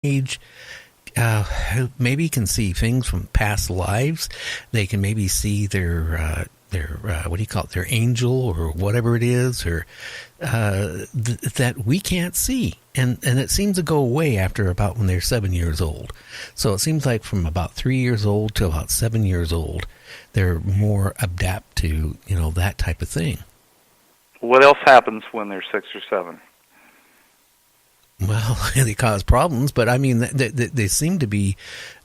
age maybe can see things from past lives. They can maybe see their what do you call it, their angel or whatever it is, or that we can't see. And it seems to go away after about when they're 7 years old. So it seems like from about 3 years old to about 7 years old, they're more adapt to, that type of thing. What else happens when they're 6 or 7? Well, they cause problems, but I mean, they seem to be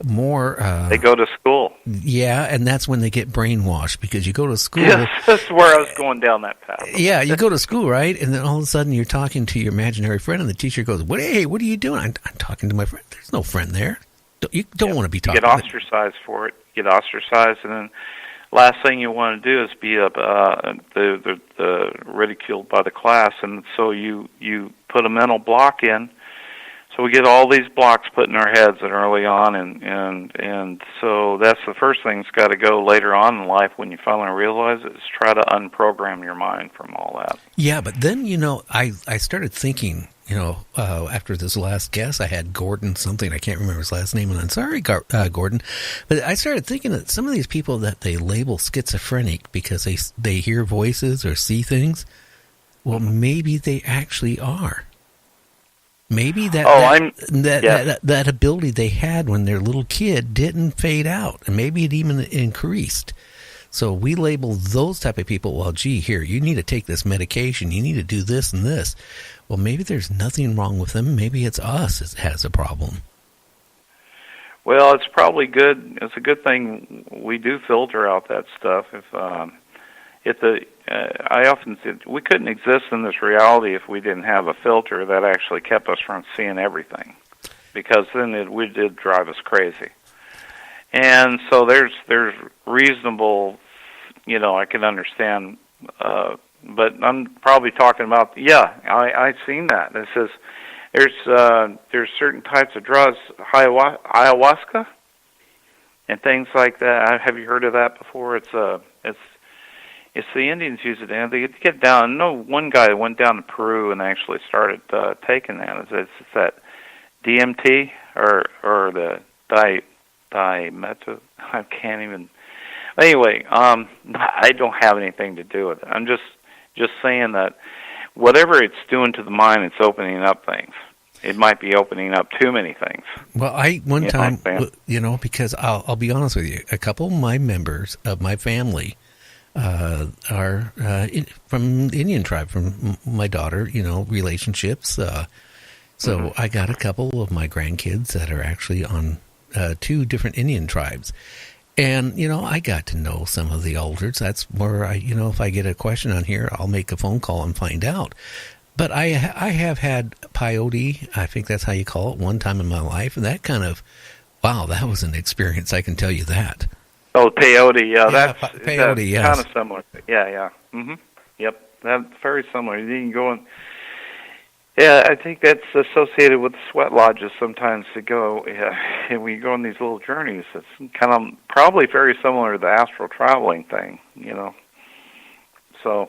more... they go to school. Yeah, and that's when they get brainwashed, because you go to school... Yes, that's where I was going down that path. Yeah, you go to school, right? And then all of a sudden you're talking to your imaginary friend, and the teacher goes, "Hey, what are you doing?" I'm talking to my friend. There's no friend there. You don't want to be talking. You get ostracized for it. You get ostracized, and then last thing you want to do is be the ridiculed by the class, and so you put a mental block in. So we get all these blocks put in our heads early on, and so that's the first thing that's got to go later on in life when you finally realize it, is try to unprogram your mind from all that. Yeah, but then, I started thinking, after this last guest, I had Gordon something, I can't remember his last name, and I'm sorry, Gordon, but I started thinking that some of these people that they label schizophrenic because they hear voices or see things, well, maybe they actually are. Maybe that ability they had when they're a little kid didn't fade out, and maybe it even increased. So we label those type of people, well, gee, here, you need to take this medication, you need to do this and this. Well, maybe there's nothing wrong with them. Maybe it's us that has a problem. Well, it's probably good. It's a good thing we do filter out that stuff. I often said we couldn't exist in this reality if we didn't have a filter that actually kept us from seeing everything, because then it did drive us crazy. And so there's reasonable, I can understand, but I'm probably talking about, I've seen that. It says there's certain types of drugs, ayahuasca, and things like that. Have you heard of that before? It's the Indians use it, and they get down. I know one guy went down to Peru and actually started taking that. It's that DMT or the dimethyl. I can't even. Anyway, I don't have anything to do with it. I'm just saying that whatever it's doing to the mind, it's opening up things. It might be opening up too many things. Well, because I'll be honest with you, a couple of my members of my family are from the Indian tribe, from my daughter, relationships. So I got a couple of my grandkids that are actually on 2 different Indian tribes. And, I got to know some of the elders. That's where if I get a question on here, I'll make a phone call and find out. But I have had peyote, I think that's how you call it, one time in my life. And that kind of, wow, that was an experience, I can tell you that. Oh, peyote, that's peyote, yes. Kind of similar. Yeah. Mm-hmm. Yep, that's very similar. You can go and, I think that's associated with sweat lodges sometimes to go, and we go on these little journeys. It's kind of probably very similar to the astral traveling thing, So,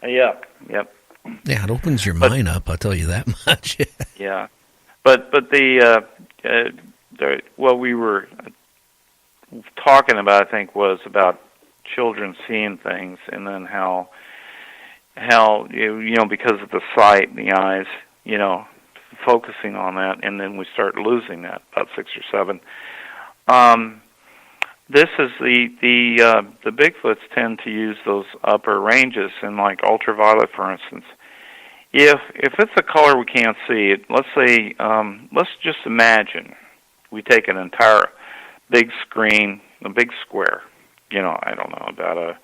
yep. Yeah, it opens your mind up, I'll tell you that much. Yeah. But what we were talking about, I think, was about children seeing things, and then how because of the sight, the eyes, focusing on that, and then we start losing that about 6 or 7. This is the Bigfoots tend to use those upper ranges, and like ultraviolet, for instance. If it's a color we can't see, let's say, let's just imagine we take an entire big screen, a big square, I don't know, about a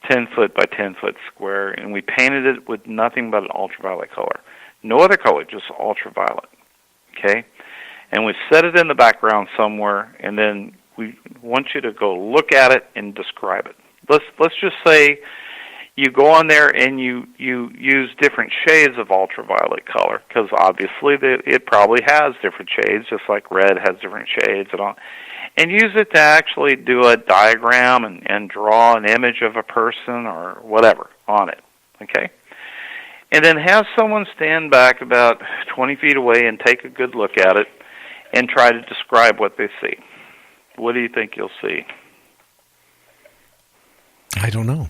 10-foot by 10-foot square, and we painted it with nothing but an ultraviolet color. No other color, just ultraviolet, okay? And we set it in the background somewhere, and then we want you to go look at it and describe it. Let's just say you go on there and you use different shades of ultraviolet color, because obviously it probably has different shades, just like red has different shades and all. And use it to actually do a diagram and draw an image of a person or whatever on it, okay? and then have someone stand back about 20 feet away and take a good look at it and try to describe what they see. What do you think you'll see? I don't know.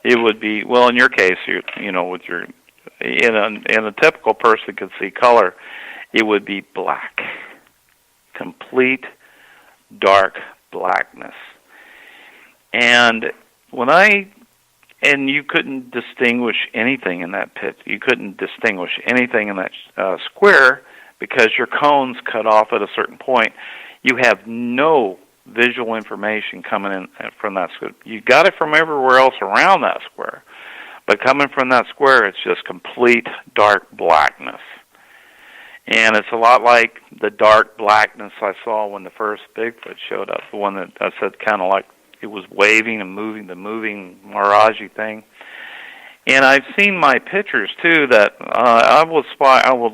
It would be, well, in your case, with your, in a typical person could see color, it would be black. Complete dark blackness. And you couldn't distinguish anything in that pit. You couldn't distinguish anything in that square because your cone's cut off at a certain point. You have no visual information coming in from that square. You got it from everywhere else around that square, but coming from that square, it's just complete dark blackness. And it's a lot like the dark blackness I saw when the first Bigfoot showed up, the one that I said kind of like it was waving and moving, the moving mirage-y thing. And I've seen my pictures too. That I will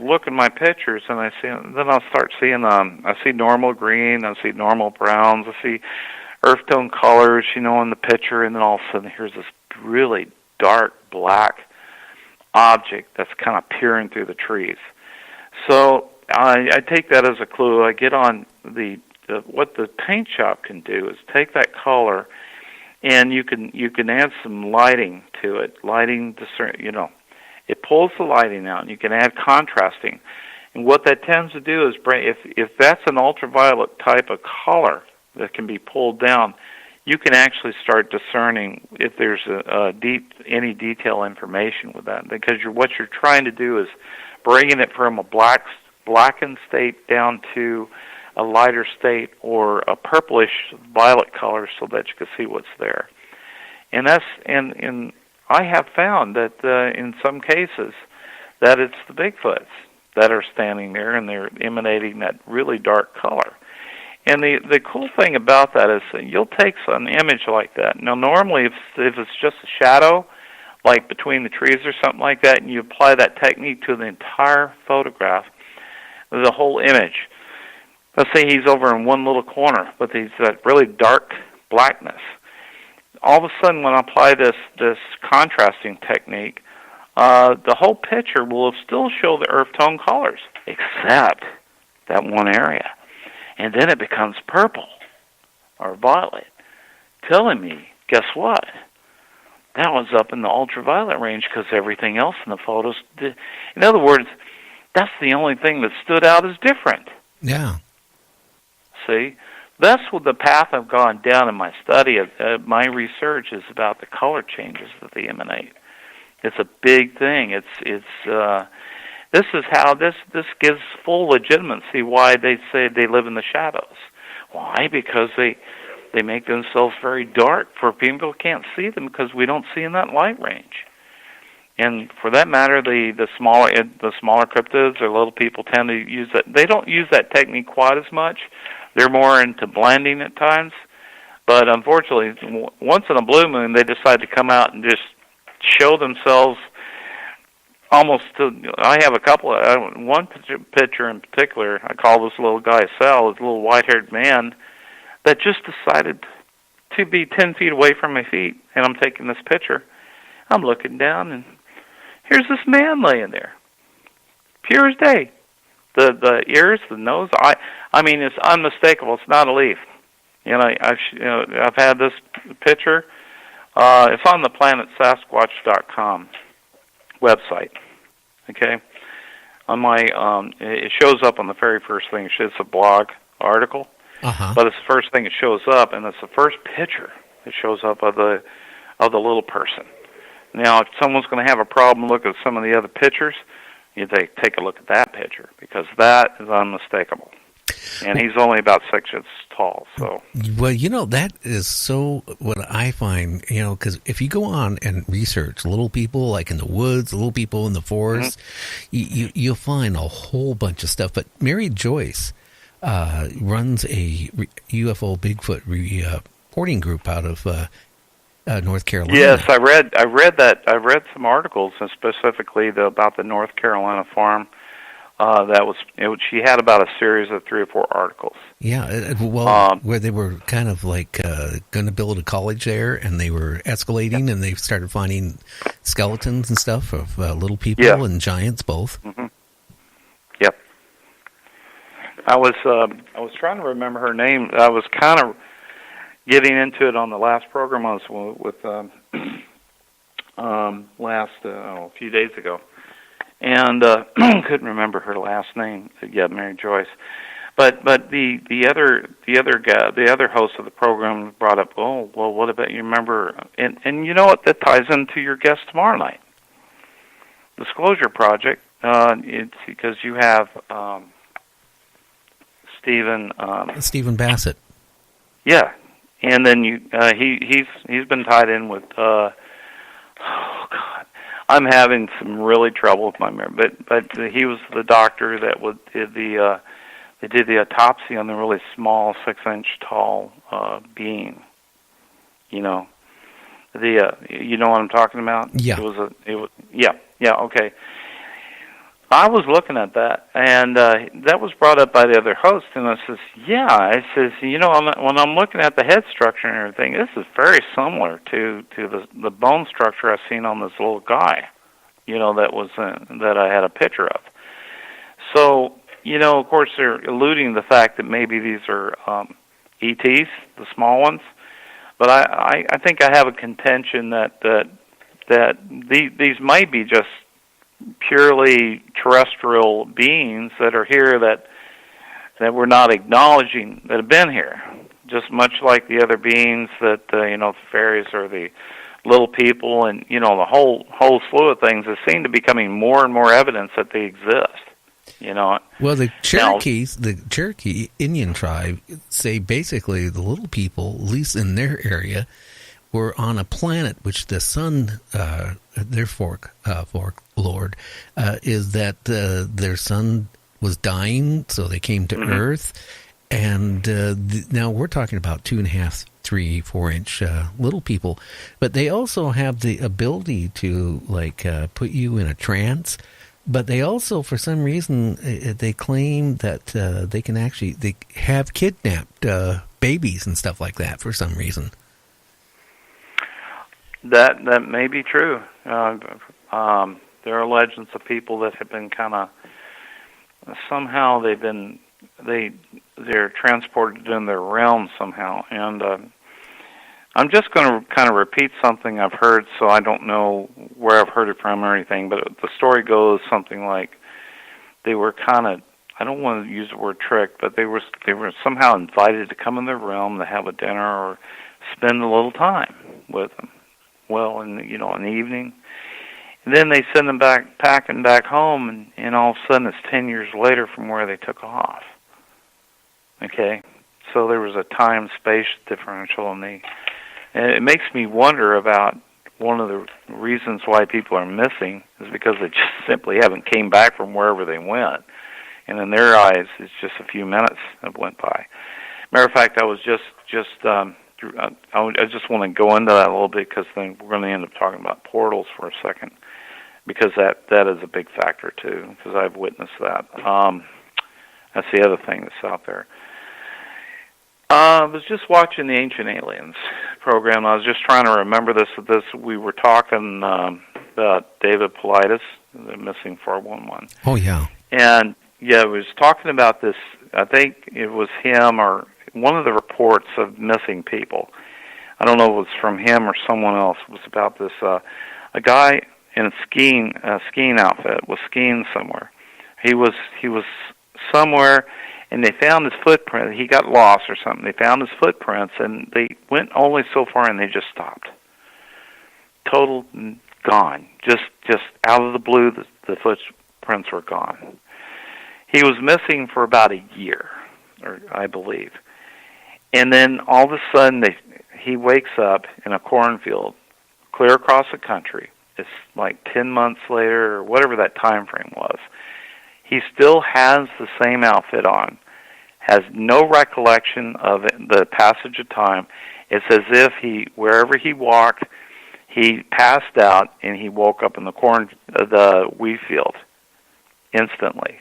look at my pictures, and then I'll start seeing. I see normal green, I see normal browns, I see earth tone colors, in the picture, and then all of a sudden here's this really dark black object that's kind of peering through the trees. So I take that as a clue. I get on what the paint shop can do is take that color, and you can add some lighting to it. It pulls the lighting out, and you can add contrasting. And what that tends to do is if that's an ultraviolet type of color that can be pulled down, you can actually start discerning if there's any detail information with that. Because what you're trying to do is bringing it from a blackened state down to a lighter state or a purplish violet color so that you can see what's there. And I have found that in some cases that it's the Bigfoots that are standing there and they're emanating that really dark color. And the cool thing about that is that you'll take an image like that. Now normally if it's just a shadow, like between the trees or something like that, and you apply that technique to the entire photograph, the whole image. Let's say he's over in one little corner with that really dark blackness. All of a sudden, when I apply this contrasting technique, the whole picture will still show the earth tone colors, except that one area. And then it becomes purple or violet, telling me, guess what? That was up in the ultraviolet range because everything else in the photos did. In other words, that's the only thing that stood out as different. Yeah. See? That's what the path I've gone down in my study. My research is about the color changes that they emanate. It's a big thing. This is how this gives full legitimacy why they say they live in the shadows. Why? Because they make themselves very dark for people who can't see them because we don't see in that light range. And for that matter, the smaller cryptids or little people tend to use that. They don't use that technique quite as much. They're more into blending at times. But unfortunately, once in a blue moon, they decide to come out and just show themselves almost to, I have a couple of, one picture in particular, I call this little guy Sal, this little white-haired man that just decided to be 10 feet away from my feet, and I'm taking this picture. I'm looking down, and here's this man laying there, pure as day. The ears, the nose, I mean, it's unmistakable. It's not a leaf. I've had this picture. It's on the planetsasquatch.com website. Okay, on my it shows up on the very first thing. It's a blog article, but it's the first thing that shows up, and it's the first picture that shows up of the little person. Now, if someone's going to have a problem looking at some of the other pictures, you take a look at that picture because that is unmistakable. And he's only about 6 inches tall. So, well, that is so what I find, because if you go on and research little people like in the woods, little people in the forest, you'll find a whole bunch of stuff. But Mary Joyce runs a UFO Bigfoot reporting group out of North Carolina. Yes, I read that. I read some articles, and specifically about the North Carolina farm She had about a series of 3 or 4 articles. Yeah, where they were kind of like going to build a college there, and they were escalating, and they started finding skeletons and stuff of little people and giants both. Mm-hmm. Yep. I was trying to remember her name. I was kind of getting into it on the last program I was with a few days ago, and couldn't remember her last name. Yeah, Mary Joyce. But the other host of the program brought up, oh well, what about you remember? And you know what, that ties into your guest tomorrow night, Disclosure Project. It's because you have Stephen Bassett. Yeah, and then he's been tied in with. Oh God, I'm having some really trouble with my memory. But he was the doctor that did the autopsy on the really small 6-inch tall being. You know what I'm talking about? Yeah. Okay. I was looking at that, and that was brought up by the other host, and I says, when I'm looking at the head structure and everything, this is very similar to the bone structure I've seen on this little guy, that I had a picture of. So, of course, they're alluding to the fact that maybe these are ETs, the small ones, but I think I have a contention that these might be just purely terrestrial beings that are here that we're not acknowledging that have been here. Just much like the other beings that the fairies or the little people and the whole slew of things that seem to be becoming more and more evidence that they exist. Well, the Cherokee Indian tribe say basically the little people, at least in their area, were on a planet which the sun, their fork lord, is that their sun was dying, so they came to Earth, and now we're talking about 2.5, 3, 4-inch little people, but they also have the ability to put you in a trance. But they also, for some reason, they claim that they have kidnapped babies and stuff like that for some reason. That may be true. There are legends of people that have been kind of somehow they're transported in their realm somehow. And I'm just going to kind of repeat something I've heard, so I don't know where I've heard it from or anything. But the story goes something like they were kind of, I don't want to use the word trick, but they were somehow invited to come in their realm to have a dinner or spend a little time with them. Well, in the evening, and then they send them packing back home, and all of a sudden it's 10 years later from where they took off. Okay, so there was a time-space differential, and it makes me wonder about one of the reasons why people are missing is because they just simply haven't came back from wherever they went, and in their eyes, it's just a few minutes that went by. Matter of fact, I was I just want to go into that a little bit because then we're going to end up talking about portals for a second, because that is a big factor too, because I've witnessed that. That's the other thing that's out there. I was just watching the Ancient Aliens program. I was just trying to remember this. We were talking about David Paulides, the missing 411. Oh yeah. And yeah, we was talking about this. I think it was him or one of the reports of missing people. I don't know if it was from him or someone else. It was about this a guy in a skiing outfit was skiing somewhere. He was somewhere, and they found his footprint. He got lost or something. They found his footprints, and they went only so far, and they just stopped. Total gone. Just out of the blue, the footprints were gone. He was missing for about a year, or I believe. And then all of a sudden, he wakes up in a cornfield, clear across the country. It's like 10 months later, or whatever that time frame was. He still has the same outfit on, has no recollection of the passage of time. It's as if wherever he walked, he passed out and he woke up in the wheat field instantly.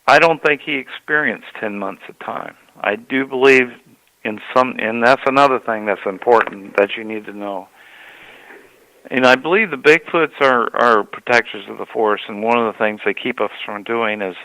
I don't think he experienced 10 months of time. I do believe in some, and that's another thing that's important that you need to know. And I believe the Bigfoots are protectors of the forest, and one of the things they keep us from doing is